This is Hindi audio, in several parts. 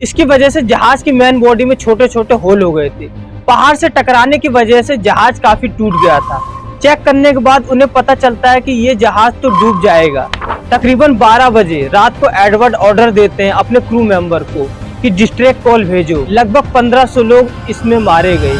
इसकी वजह से जहाज की मेन बॉडी में छोटे छोटे होल हो गए थे। पहाड़ से टकराने की वजह से जहाज काफी टूट गया था। चेक करने के बाद उन्हें पता चलता है कि ये जहाज तो डूब जाएगा। तकरीबन 12 बजे रात को एडवर्ड ऑर्डर देते हैं अपने क्रू मेंबर को कि डिस्ट्रेस कॉल भेजो। लगभग 1500 लोग इसमें मारे गए।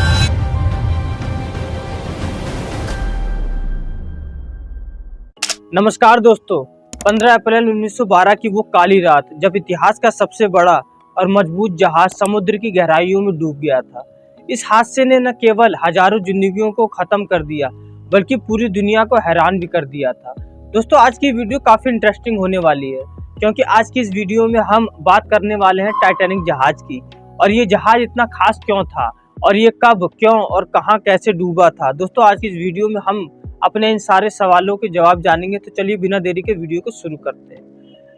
नमस्कार दोस्तों, 15 अप्रैल 1912 की वो काली रात जब इतिहास का सबसे बड़ा और मजबूत जहाज समुद्र की गहराइयों में डूब गया था। इस हादसे ने न केवल हजारों जिंदगियों को खत्म कर दिया बल्कि पूरी दुनिया को हैरान भी कर दिया था। दोस्तों, आज की वीडियो काफी इंटरेस्टिंग होने वाली है क्योंकि आज की इस वीडियो में हम बात करने वाले हैं टाइटैनिक जहाज की। और ये जहाज इतना खास क्यों था और ये कब, क्यों और कहां कैसे डूबा था। दोस्तों, आज की इस वीडियो में हम अपने इन सारे सवालों के जवाब जानेंगे। तो चलिए बिना देरी के वीडियो को शुरू करते हैं।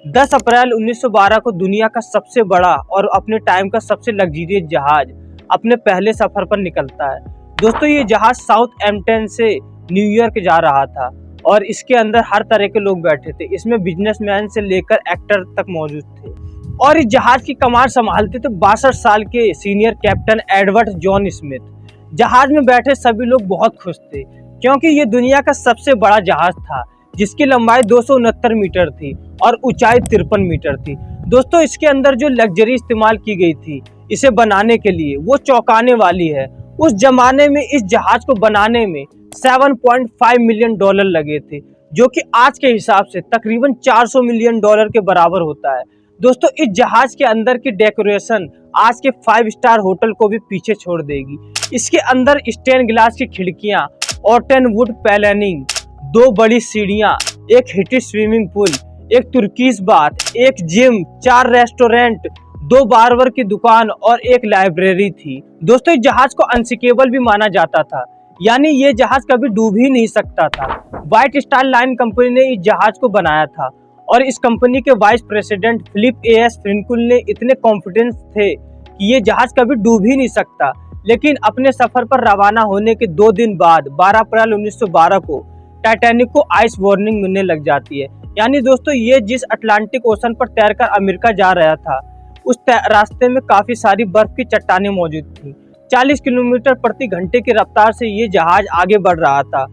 10 अप्रैल 1912 को दुनिया का सबसे बड़ा और अपने टाइम का सबसे लग्जरियस जहाज अपने पहले सफर पर निकलता है। दोस्तों, ये जहाज साउथहैम्पटन से न्यूयॉर्क जा रहा था और इसके अंदर हर तरह के लोग बैठे थे। इसमें बिजनेसमैन से लेकर एक्टर तक मौजूद थे और इस जहाज की कमान संभालते थे 62 साल के senior captain Edward John Smith. जहाज में बैठे सभी लोग बहुत खुश थे क्योंकि ये दुनिया का सबसे बड़ा जहाज था जिसकी लंबाई 269 मीटर थी और ऊंचाई 53 मीटर थी। दोस्तों, इसके अंदर जो लग्जरी इस्तेमाल की गई थी इसे बनाने के लिए वो चौंकाने वाली है। उस जमाने में इस जहाज को बनाने में 7.5 मिलियन डॉलर लगे थे, जो कि आज के हिसाब से तकरीबन 400 मिलियन डॉलर के बराबर होता है। दोस्तों, इस जहाज के अंदर की डेकोरेशन आज के 5 स्टार होटल को भी पीछे छोड़ देगी। इसके अंदर स्टेन ग्लास की खिड़कियां, ऑटन वुड पैलेनिंग, 2 बड़ी सीढ़ियां, एक हीटेड स्विमिंग पूल, एक तुर्कीश बाथ, एक जिम, 4 रेस्टोरेंट, 2 बार्बर की दुकान और एक लाइब्रेरी थी। दोस्तों, इस जहाज को अनसिंकेबल भी माना जाता था, यानी ये जहाज कभी डूब ही नहीं सकता था। व्हाइट स्टार लाइन कंपनी ने इस जहाज को बनाया था और इस कंपनी के वाइस प्रेसिडेंट फिलिप एस फ्रिंकुल ने इतने कॉन्फिडेंस थे कि ये जहाज कभी डूब ही नहीं सकता। लेकिन अपने सफर पर रवाना होने के 2 दिन बाद 12 अप्रैल 1912 को टाइटैनिक को आइस वार्निंग मिलने लग जाती है। यानी दोस्तों, ये जिस अटलांटिक ओशन पर तैरकर अमेरिका जा रहा था उस रास्ते में काफी सारी बर्फ की चट्टानें मौजूद थी। 40 किलोमीटर प्रति घंटे की रफ्तार से ये जहाज आगे बढ़ रहा था।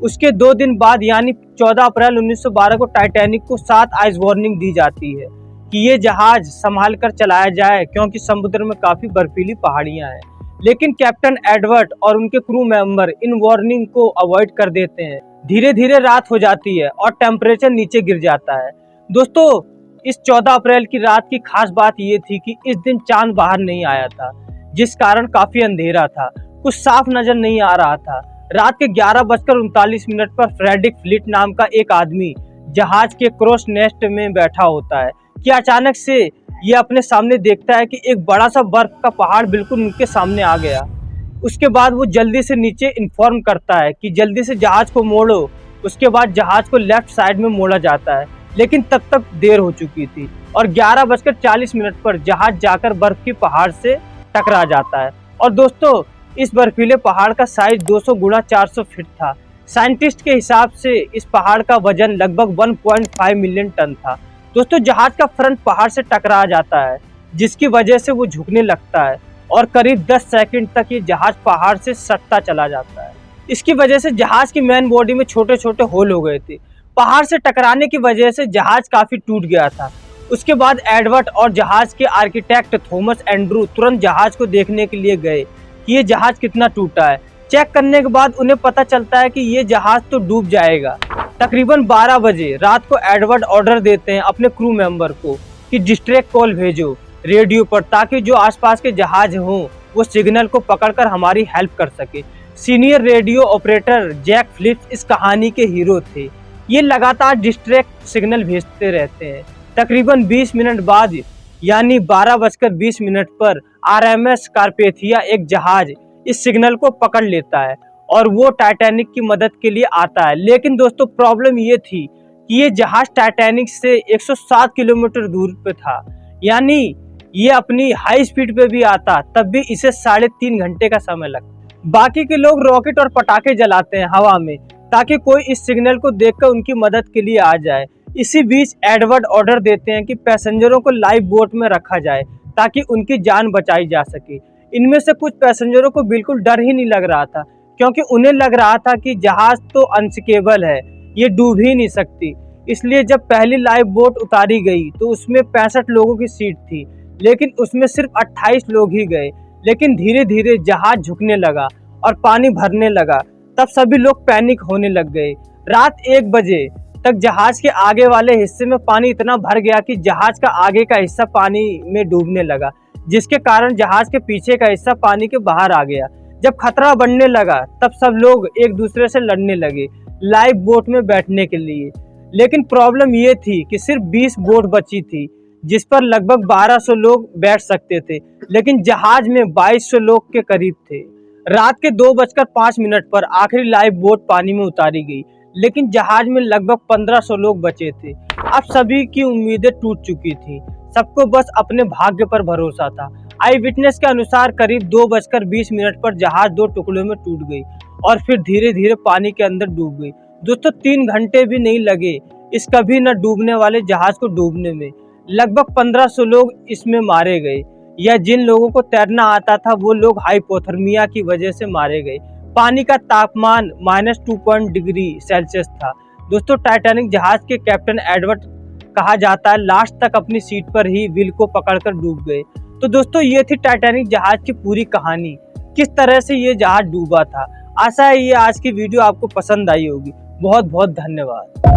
उसके 2 दिन बाद यानी 14 अप्रैल 1912 को टाइटैनिक को 7 आइस वार्निंग दी जाती है कि ये जहाज संभाल कर चलाया जाए क्योंकि समुद्र में काफी बर्फीली पहाड़ियां हैं। लेकिन कैप्टन एडवर्ड और उनके क्रू मेंबर इन वार्निंग को अवॉइड कर देते हैं। धीरे धीरे रात हो जाती है और टेम्परेचर नीचे गिर जाता है। दोस्तों, इस 14 अप्रैल की रात की खास बात ये थी कि इस दिन चांद बाहर नहीं आया था, जिस कारण काफी अंधेरा था, कुछ साफ नजर नहीं आ रहा था। रात के 11:39 पर फ्रेडरिक फ्लीट नाम का एक आदमी जहाज के क्रॉस नेस्ट में बैठा होता है कि अचानक से ये अपने सामने देखता है कि एक बड़ा सा बर्फ का पहाड़ बिल्कुल उनके सामने आ गया। उसके बाद वो जल्दी से नीचे इन्फॉर्म करता है कि जल्दी से जहाज को मोड़ो। उसके बाद जहाज को लेफ्ट साइड में मोड़ा जाता है, लेकिन तब तक देर हो चुकी थी और 11:40 पर जहाज जाकर बर्फ की पहाड़ से टकरा जाता है। और दोस्तों, इस बर्फीले पहाड़ का साइज 200 गुणा 400 फीट था। साइंटिस्ट के हिसाब से इस पहाड़ का वजन लगभग 1.5 मिलियन टन था। दोस्तों, जहाज का फ्रंट पहाड़ से टकरा जाता है जिसकी वजह से वो झुकने लगता है और करीब 10 सेकंड तक ये जहाज पहाड़ से सटता चला जाता है। इसकी वजह से जहाज की मेन बॉडी में छोटे छोटे होल हो गए थे। पहाड़ से टकराने की वजह से जहाज काफी टूट गया था। उसके बाद एडवर्ड और जहाज के आर्किटेक्ट थॉमस एंड्रू तुरंत जहाज को देखने के लिए गए कि ये जहाज कितना टूटा है। चेक करने के बाद उन्हें पता चलता है कि ये जहाज तो डूब जाएगा। तकरीबन 12 बजे रात को एडवर्ड ऑर्डर देते हैं अपने क्रू मेंबर को कि डिस्ट्रेस कॉल भेजो रेडियो पर, ताकि जो आसपास के जहाज हों वो सिग्नल को पकड़कर हमारी हेल्प कर सके। Senior radio operator Jack Phillips इस कहानी के हीरो थे। ये लगातार डिस्ट्रेस सिग्नल भेजते रहते हैं। तकरीबन 20 मिनट बाद यानी 12:20 पर आरएमएस कार्पेथिया एक जहाज इस सिग्नल को पकड़ लेता है और वो टाइटैनिक की मदद के लिए आता है। लेकिन दोस्तों, प्रॉब्लम ये थी कि ये जहाज टाइटैनिक से 107 किलोमीटर दूर पे था। यानी ये अपनी हाई स्पीड पे भी आता तब भी इसे 3.5 घंटे का समय लगता। बाकी के लोग रॉकेट और पटाखे जलाते हैं हवा में ताकि कोई इस सिग्नल को देखकर उनकी मदद के लिए आ जाए। इसी बीच एडवर्ड ऑर्डर देते हैं कि पैसेंजरों को लाइफ बोट में रखा जाए ताकि उनकी जान बचाई जा सके। इनमें से कुछ पैसेंजरों को बिल्कुल डर ही नहीं लग रहा था, क्योंकि उन्हें लग रहा था कि जहाज तो अनसिंकेबल है, ये डूब ही नहीं सकती। इसलिए जब पहली लाइफ बोट उतारी गई तो उसमें 65 लोगों की सीट थी, लेकिन उसमें सिर्फ 28 लोग ही गए। लेकिन धीरे धीरे जहाज झुकने लगा और पानी भरने लगा। तब सभी लोग पैनिक होने लग गए। रात 1 बजे तक जहाज के आगे वाले हिस्से में पानी इतना भर गया कि जहाज का आगे का हिस्सा पानी में डूबने लगा, जिसके कारण जहाज के पीछे का हिस्सा पानी के बाहर आ गया। जब खतरा बढ़ने लगा तब सब लोग एक दूसरे से लड़ने लगे लाइफ बोट में बैठने के लिए। लेकिन प्रॉब्लम ये थी कि सिर्फ 20 बोट बची थी, जिस पर लगभग 1200 लोग बैठ सकते थे, लेकिन जहाज में 2200 लोग के करीब थे। रात के 2:05 पर आखिरी लाइफ बोट पानी में उतारी गई, लेकिन जहाज में लगभग 1500 लोग बचे थे। अब सभी की उम्मीदें टूट चुकी थी, सबको बस अपने भाग्य पर भरोसा था। आई विटनेस के अनुसार करीब 2:20 पर जहाज 2 टुकड़ों में टूट गई और फिर धीरे धीरे पानी के अंदर डूब गई। दोस्तों 3 घंटे भी नहीं लगे इस कभी न डूबने वाले जहाज को डूबने में। लगभग 1500 लोग इसमें मारे गए, या जिन लोगों को तैरना आता था वो लोग हाइपोथर्मिया की वजह से मारे गए। पानी का तापमान -2 डिग्री सेल्सियस था। दोस्तों टाइटैनिक जहाज के कैप्टन एडवर्ड कहा जाता है लास्ट तक अपनी सीट पर ही व्हील को पकड़कर डूब गए। तो दोस्तों ये थी टाइटैनिक जहाज की पूरी कहानी, किस तरह से ये जहाज डूबा था। आशा है ये आज की वीडियो आपको पसंद आई होगी। बहुत बहुत धन्यवाद।